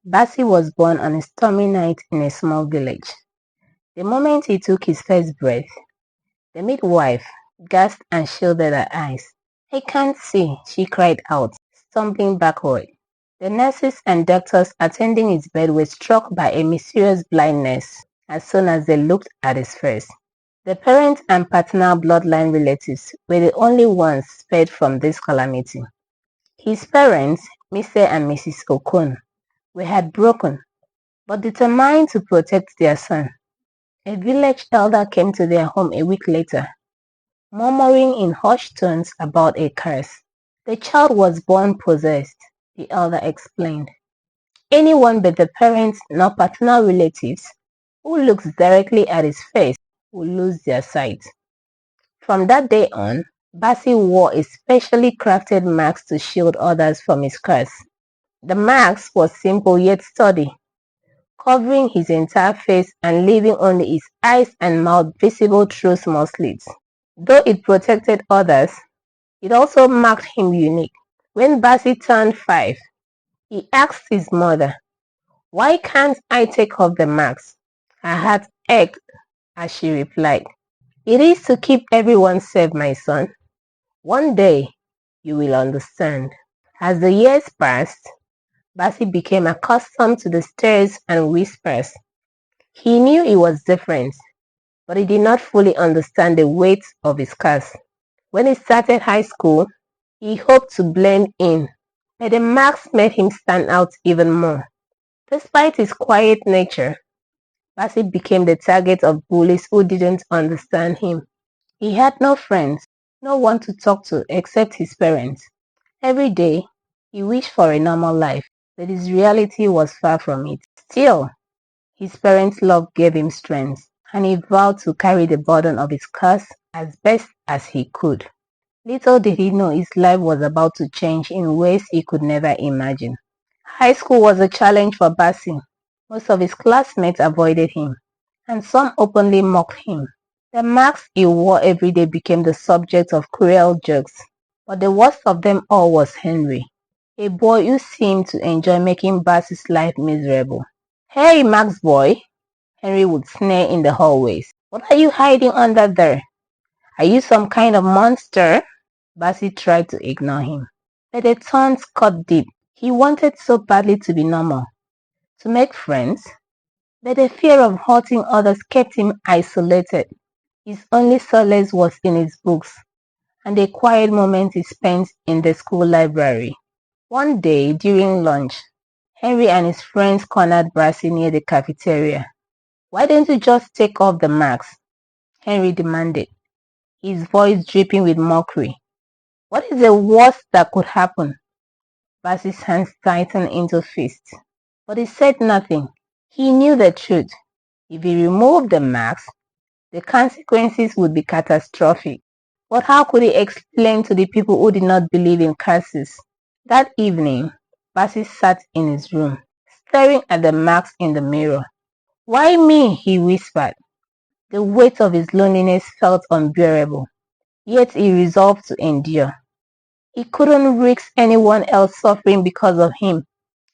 Bassey was born on a stormy night in a small village. The moment he took his first breath, the midwife gasped and shielded her eyes. "I can't see," she cried out, stumbling backward. The nurses and doctors attending his bed were struck by a mysterious blindness as soon as they looked at his face. The parent and paternal bloodline relatives were the only ones spared from this calamity. His parents, Mr. and Mrs. Okon, were heartbroken but determined to protect their son. A village elder came to their home a week later, murmuring in hushed tones about a curse. "The child was born possessed," the elder explained. "Anyone but the parents nor paternal relatives who looks directly at his face will lose their sight." From that day on, Bassey wore a specially crafted mask to shield others from his curse. The mask was simple yet sturdy, covering his entire face and leaving only his eyes and mouth visible through small slits. Though it protected others, it also marked him unique. When Bassey turned 5, he asked his mother, "Why can't I take off the mask?" Her heart ached as she replied, "It is to keep everyone safe, my son. One day, you will understand." As the years passed, Bassey became accustomed to the stares and whispers. He knew he was different, but he did not fully understand the weight of his curse. When he started high school, he hoped to blend in, but the marks made him stand out even more. Despite his quiet nature, Bassey became the target of bullies who didn't understand him. He had no friends, no one to talk to except his parents. Every day, he wished for a normal life, but his reality was far from it. Still, his parents' love gave him strength, and he vowed to carry the burden of his curse as best as he could. Little did he know his life was about to change in ways he could never imagine. High school was a challenge for Bassey. Most of his classmates avoided him, and some openly mocked him. The masks he wore every day became the subject of cruel jokes, but the worst of them all was Henry, a boy who seemed to enjoy making Bassey's life miserable. "Hey, Max boy," Henry would sneer in the hallways. "What are you hiding under there? Are you some kind of monster?" Bassey tried to ignore him, but the taunts cut deep. He wanted so badly to be normal, to make friends, but the fear of hurting others kept him isolated. His only solace was in his books and the quiet moments he spent in the school library. One day during lunch, Henry and his friends cornered Bassey near the cafeteria. "Why don't you just take off the mask?" Henry demanded, his voice dripping with mockery. "What is the worst that could happen?" Bassey's hands tightened into fists, but he said nothing. He knew the truth. If he removed the mask, the consequences would be catastrophic. But how could he explain to the people who did not believe in curses? That evening, Bassey sat in his room, staring at the marks in the mirror. "Why me?" he whispered. The weight of his loneliness felt unbearable, yet he resolved to endure. He couldn't risk anyone else suffering because of him.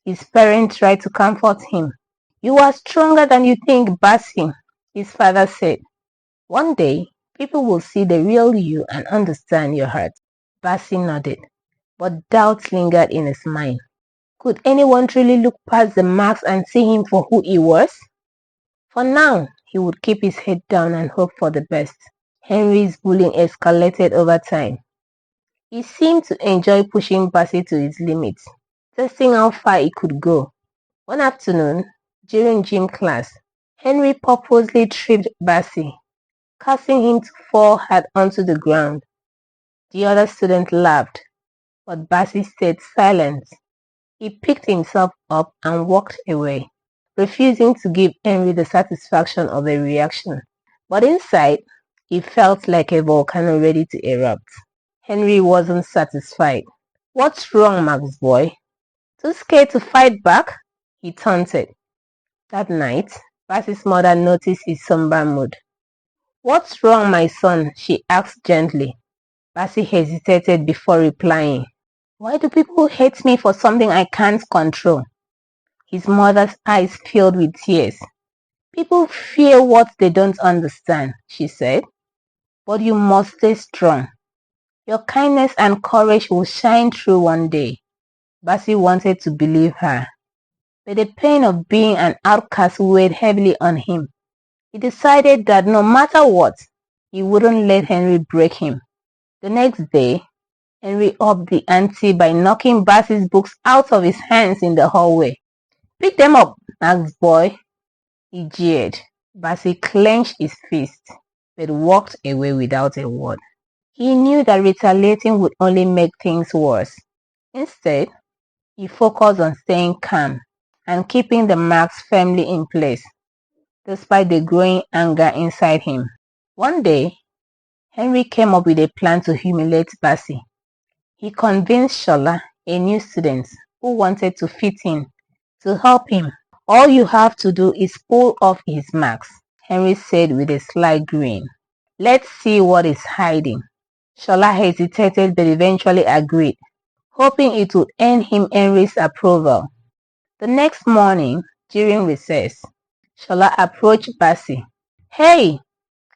His parents tried to comfort him. "You are stronger than you think, Bassey," his father said. "One day, people will see the real you and understand your heart." Bassey nodded, but doubt lingered in his mind. Could anyone truly look past the marks and see him for who he was? For now, he would keep his head down and hope for the best. Henry's bullying escalated over time. He seemed to enjoy pushing Bassey to his limits, testing how far he could go. One afternoon, during gym class, Henry purposely tripped Bassey, causing him to fall hard onto the ground. The other student laughed, but Bassey stayed silent. He picked himself up and walked away, refusing to give Henry the satisfaction of a reaction. But inside, he felt like a volcano ready to erupt. Henry wasn't satisfied. "What's wrong, Max boy? Too scared to fight back?" he taunted. That night, Bassey's mother noticed his somber mood. "What's wrong, my son?" she asked gently. Bassey hesitated before replying. "Why do people hate me for something I can't control?" His mother's eyes filled with tears. "People fear what they don't understand," she said, "but you must stay strong. Your kindness and courage will shine through one day." Bassey wanted to believe her, but the pain of being an outcast weighed heavily on him. He decided that no matter what, he wouldn't let Henry break him. The next day, Henry upped the ante by knocking Bassey's books out of his hands in the hallway. "Pick them up, Max boy," he jeered. Bassey clenched his fist, but walked away without a word. He knew that retaliating would only make things worse. Instead, he focused on staying calm and keeping the marks firmly in place, despite the growing anger inside him. One day, Henry came up with a plan to humiliate Bassey. He convinced Shola, a new student who wanted to fit in, to help him. "All you have to do is pull off his marks," Henry said with a sly grin. "Let's see what is hiding." Shola hesitated but eventually agreed, hoping it would earn him Henry's approval. The next morning, during recess, Shola approached Bassey. "Hey,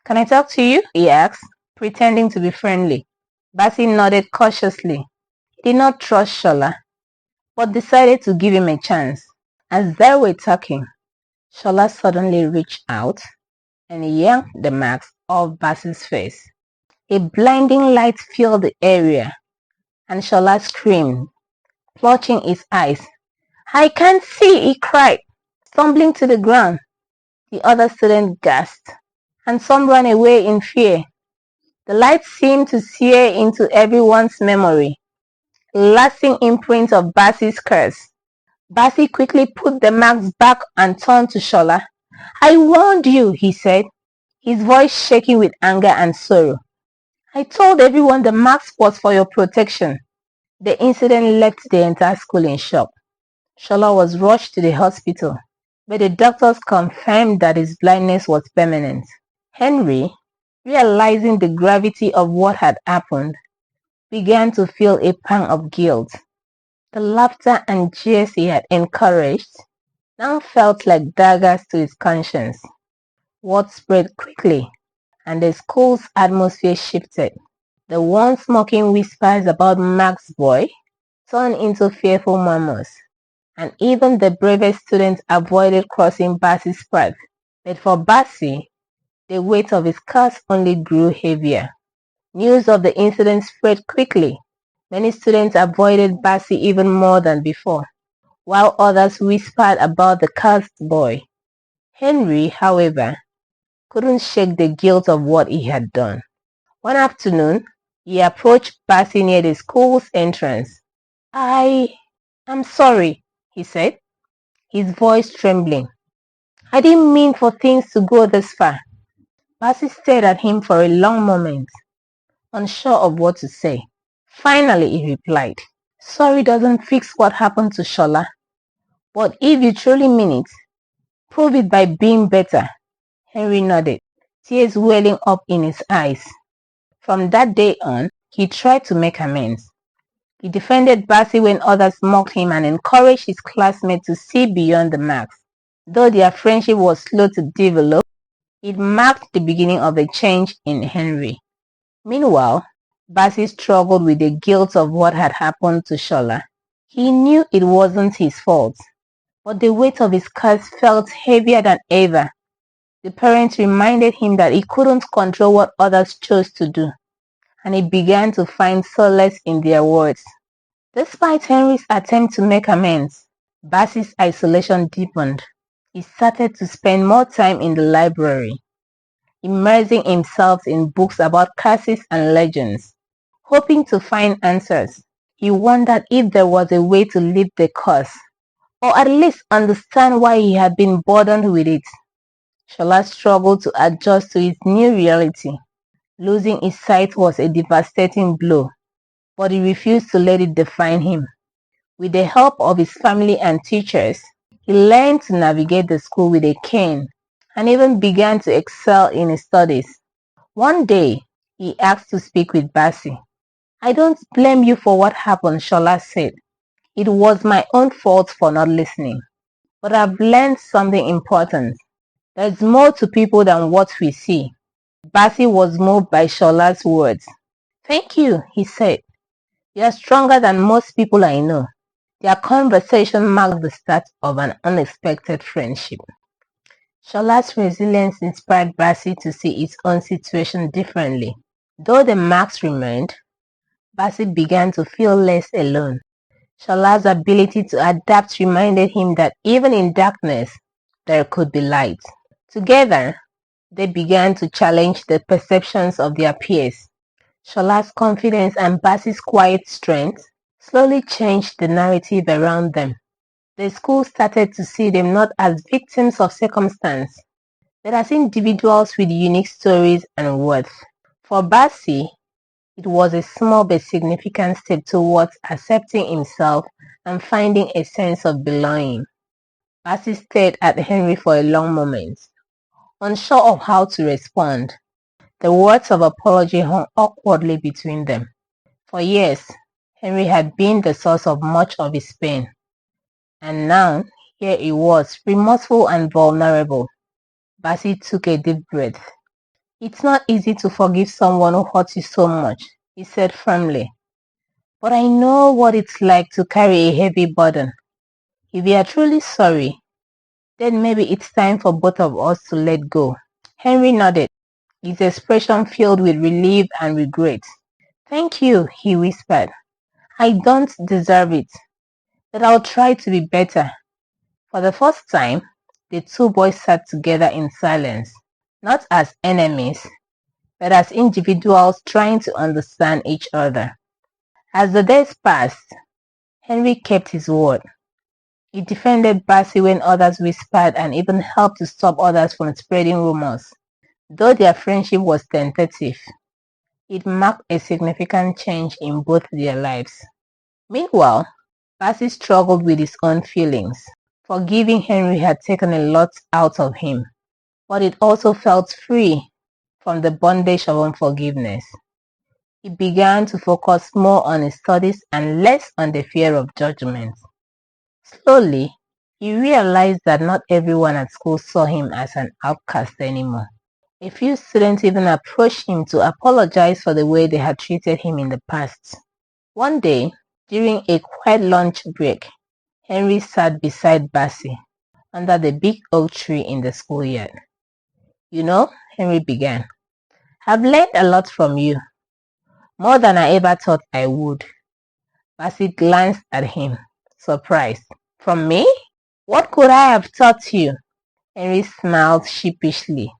can I talk to you?" he asked, pretending to be friendly. Bassey nodded cautiously. He did not trust Shola, but decided to give him a chance. As they were talking, Shola suddenly reached out and yanked the marks off Bassey's face. A blinding light filled the area, and Shola screamed, clutching his eyes. "I can't see," he cried, stumbling to the ground. The other students gasped, and some ran away in fear. The light seemed to sear into everyone's memory, a lasting imprint of Bassey's curse. Bassey quickly put the marks back and turned to Shola. "I warned you," he said, his voice shaking with anger and sorrow. "I told everyone the marks was for your protection." The incident left the entire school in shock. Shola was rushed to the hospital, but the doctors confirmed that his blindness was permanent. Henry, realizing the gravity of what had happened, began to feel a pang of guilt. The laughter and jeers he had encouraged now felt like daggers to his conscience. Word spread quickly, and the school's atmosphere shifted. The once mocking whispers about Max boy turned into fearful murmurs, and even the bravest students avoided crossing Bassey's path. But for Bassey, the weight of his curse only grew heavier. News of the incident spread quickly. Many students avoided Bassey even more than before, while others whispered about the cursed boy. Henry, however, couldn't shake the guilt of what he had done. One afternoon, he approached Bassey near the school's entrance. I'm sorry," he said, his voice trembling. "I didn't mean for things to go this far." Bassey stared at him for a long moment, unsure of what to say. Finally, he replied, "Sorry doesn't fix what happened to Shola, but if you truly mean it, prove it by being better." Henry nodded, tears welling up in his eyes. From that day on, he tried to make amends. He defended Bassey when others mocked him and encouraged his classmates to see beyond the marks. Though their friendship was slow to develop, it marked the beginning of a change in Henry. Meanwhile, Bassey struggled with the guilt of what had happened to Shola. He knew it wasn't his fault, but the weight of his curse felt heavier than ever. The parents reminded him that he couldn't control what others chose to do, and he began to find solace in their words. Despite Henry's attempt to make amends, Bassey's isolation deepened. He started to spend more time in the library, immersing himself in books about curses and legends, hoping to find answers. He wondered if there was a way to lift the curse, or at least understand why he had been burdened with it. Shola struggled to adjust to his new reality. Losing his sight was a devastating blow, but he refused to let it define him. With the help of his family and teachers, he learned to navigate the school with a cane and even began to excel in his studies. One day, he asked to speak with Bassey. "I don't blame you for what happened," Shola said. "It was my own fault for not listening." But I've learned something important. There's more to people than what we see. Bassey was moved by Shola's words. Thank you, he said. You are stronger than most people I know. Their conversation marked the start of an unexpected friendship. Shola's resilience inspired Bassey to see his own situation differently. Though the marks remained, Bassey began to feel less alone. Shola's ability to adapt reminded him that even in darkness, there could be light. Together, they began to challenge the perceptions of their peers. Shola's confidence and Bassey's quiet strength slowly changed the narrative around them. The school started to see them not as victims of circumstance, but as individuals with unique stories and worth. For Bassey, it was a small but significant step towards accepting himself and finding a sense of belonging. Bassey stared at Henry for a long moment, unsure of how to respond. The words of apology hung awkwardly between them. For years, Henry had been the source of much of his pain, and now here he was, remorseful and vulnerable. Bassey took a deep breath. It's not easy to forgive someone who hurt you so much, he said firmly. But I know what it's like to carry a heavy burden. If you are truly sorry, then maybe it's time for both of us to let go. Henry nodded, his expression filled with relief and regret. Thank you, he whispered. I don't deserve it, but I'll try to be better. For the first time, the two boys sat together in silence, not as enemies, but as individuals trying to understand each other. As the days passed, Henry kept his word. He defended Bassey when others whispered and even helped to stop others from spreading rumors. Though their friendship was tentative, it marked a significant change in both their lives. Meanwhile, Bassey struggled with his own feelings. Forgiving Henry had taken a lot out of him, but it also felt free from the bondage of unforgiveness. He began to focus more on his studies and less on the fear of judgment. Slowly, he realized that not everyone at school saw him as an outcast anymore. A few students even approached him to apologize for the way they had treated him in the past. One day, during a quiet lunch break, Henry sat beside Bassey under the big oak tree in the schoolyard. You know, Henry began, I've learned a lot from you, more than I ever thought I would. Bassey glanced at him, surprised. From me? What could I have taught you? Henry smiled sheepishly.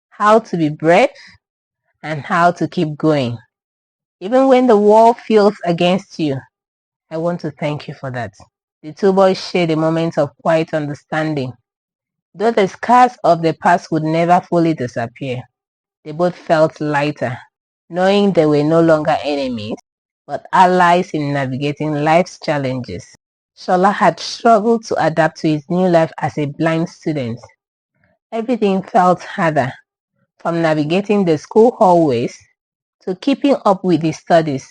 How to be brave and how to keep going. Even when the world feels against you, I want to thank you for that. The two boys shared a moment of quiet understanding. Though the scars of the past would never fully disappear, they both felt lighter, knowing they were no longer enemies, but allies in navigating life's challenges. Shola had struggled to adapt to his new life as a blind student. Everything felt harder, from navigating the school hallways to keeping up with his studies.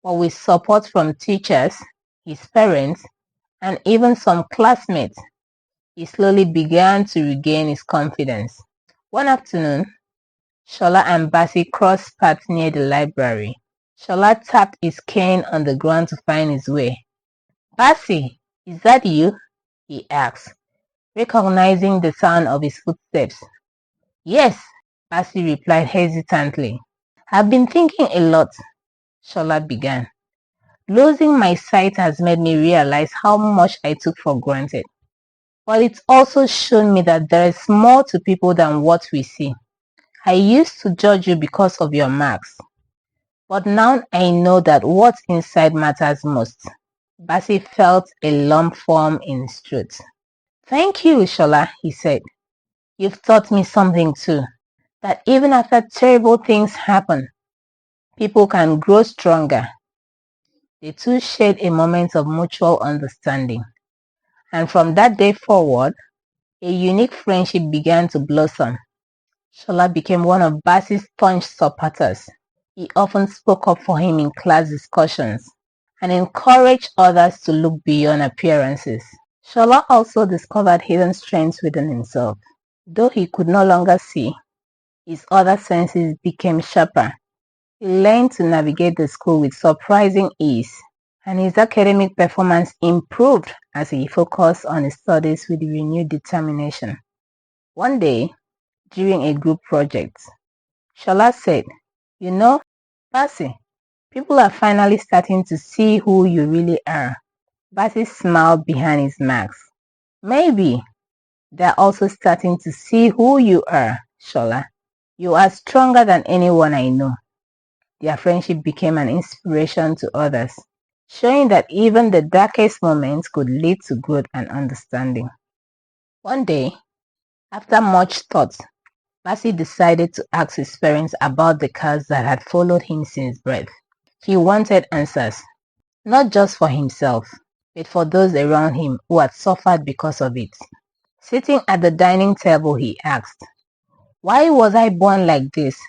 But with support from teachers, his parents, and even some classmates, he slowly began to regain his confidence. One afternoon, Shola and Bassey crossed paths near the library. Shola tapped his cane on the ground to find his way. Bassey, is that you? He asked, recognizing the sound of his footsteps. Yes, Bassey replied hesitantly. I've been thinking a lot, Shola began. Losing my sight has made me realize how much I took for granted. But it's also shown me that there is more to people than what we see. I used to judge you because of your marks, but now I know that what's inside matters most. Bassey felt a lump form in his throat. Thank you, Shola, he said. You've taught me something too, that even after terrible things happen, people can grow stronger. The two shared a moment of mutual understanding, and from that day forward, a unique friendship began to blossom. Shola became one of Bassey's staunch supporters. He often spoke up for him in class discussions and encouraged others to look beyond appearances. Shola also discovered hidden strengths within himself. Though he could no longer see, his other senses became sharper. He learned to navigate the school with surprising ease, and his academic performance improved as he focused on his studies with renewed determination. One day, during a group project, Shola said, "You know, Bassey, people are finally starting to see who you really are." Bassey smiled behind his mask. "Maybe they're also starting to see who you are, Shola. You are stronger than anyone I know." Their friendship became an inspiration to others, showing that even the darkest moments could lead to growth and understanding. One day, after much thought, Bassey decided to ask his parents about the curse that had followed him since birth. He wanted answers, not just for himself, but for those around him who had suffered because of it. Sitting at the dining table, he asked, "Why was I born like this?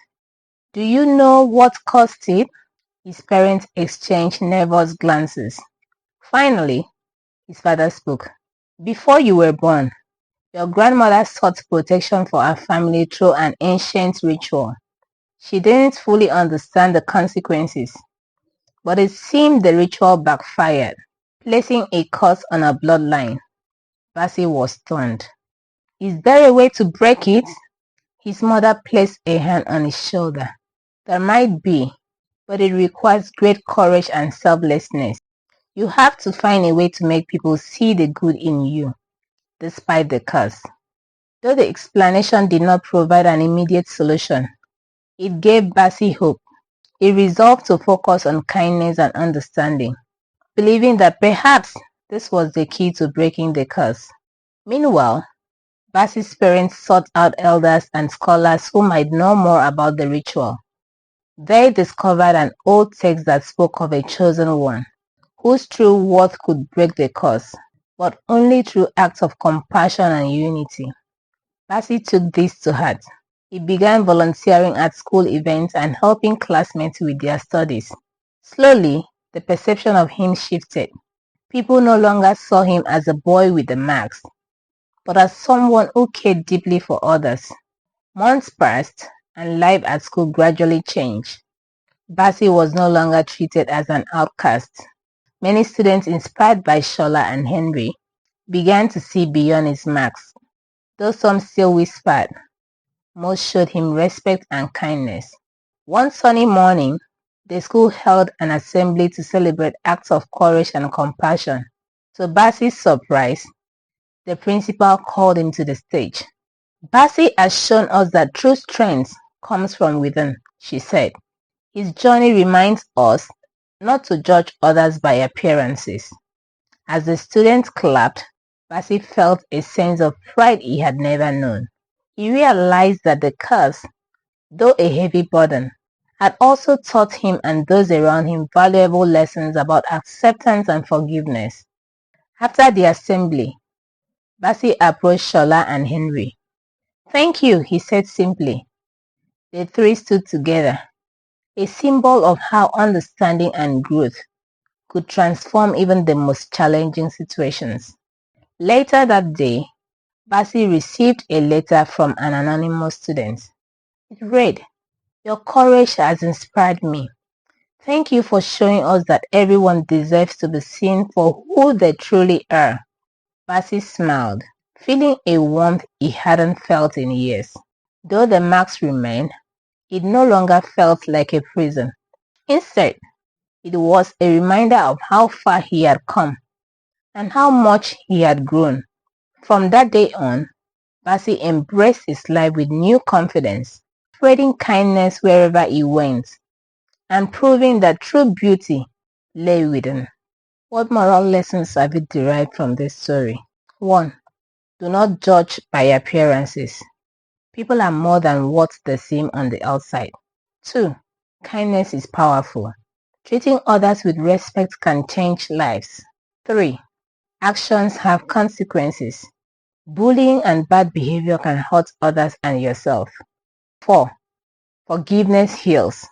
Do you know what caused it?" His parents exchanged nervous glances. Finally, his father spoke. "Before you were born, your grandmother sought protection for her family through an ancient ritual. She didn't fully understand the consequences, but it seemed the ritual backfired, placing a curse on her bloodline." Bassey was stunned. "Is there a way to break it?" His mother placed a hand on his shoulder. "There might be, but it requires great courage and selflessness. You have to find a way to make people see the good in you, despite the curse." Though the explanation did not provide an immediate solution, it gave Bassey hope. He resolved to focus on kindness and understanding, believing that perhaps this was the key to breaking the curse. Meanwhile, Bassey's parents sought out elders and scholars who might know more about the ritual. They discovered an old text that spoke of a chosen one, whose true worth could break the curse, but only through acts of compassion and unity. Bassey took this to heart. He began volunteering at school events and helping classmates with their studies. Slowly, the perception of him shifted. People no longer saw him as a boy with a mask, but as someone who cared deeply for others. Months passed, and life at school gradually changed. Bassey was no longer treated as an outcast. Many students, inspired by Shola and Henry, began to see beyond his marks. Though some still whispered, most showed him respect and kindness. One sunny morning, the school held an assembly to celebrate acts of courage and compassion. To Bassey's surprise, the principal called him to the stage. "Bassey has shown us that true strength comes from within," she said. "His journey reminds us not to judge others by appearances." As the students clapped, Bassey felt a sense of pride he had never known. He realized that the curse, though a heavy burden, had also taught him and those around him valuable lessons about acceptance and forgiveness. After the assembly, Bassey approached Shola and Henry. "Thank you," he said simply. The three stood together, a symbol of how understanding and growth could transform even the most challenging situations. Later that day, Bassey received a letter from an anonymous student. It read, "Your courage has inspired me. Thank you for showing us that everyone deserves to be seen for who they truly are." Bassey smiled, feeling a warmth he hadn't felt in years. Though the marks remained, it no longer felt like a prison. Instead, it was a reminder of how far he had come and how much he had grown. From that day on, Bassey embraced his life with new confidence, spreading kindness wherever he went, and proving that true beauty lay within. What moral lessons have you derived from this story? 1. Do not judge by appearances. People are more than what they seem on the outside. 2. Kindness is powerful. Treating others with respect can change lives. 3. Actions have consequences. Bullying and bad behavior can hurt others and yourself. 4. Forgiveness heals.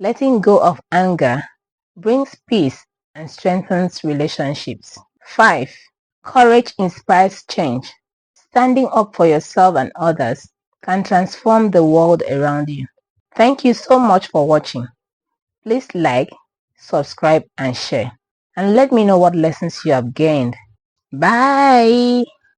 Letting go of anger brings peace and strengthens relationships. 5. Courage inspires change. Standing up for yourself and others can transform the world around you. Thank you so much for watching. Please like, subscribe and share. And let me know what lessons you have gained. Bye!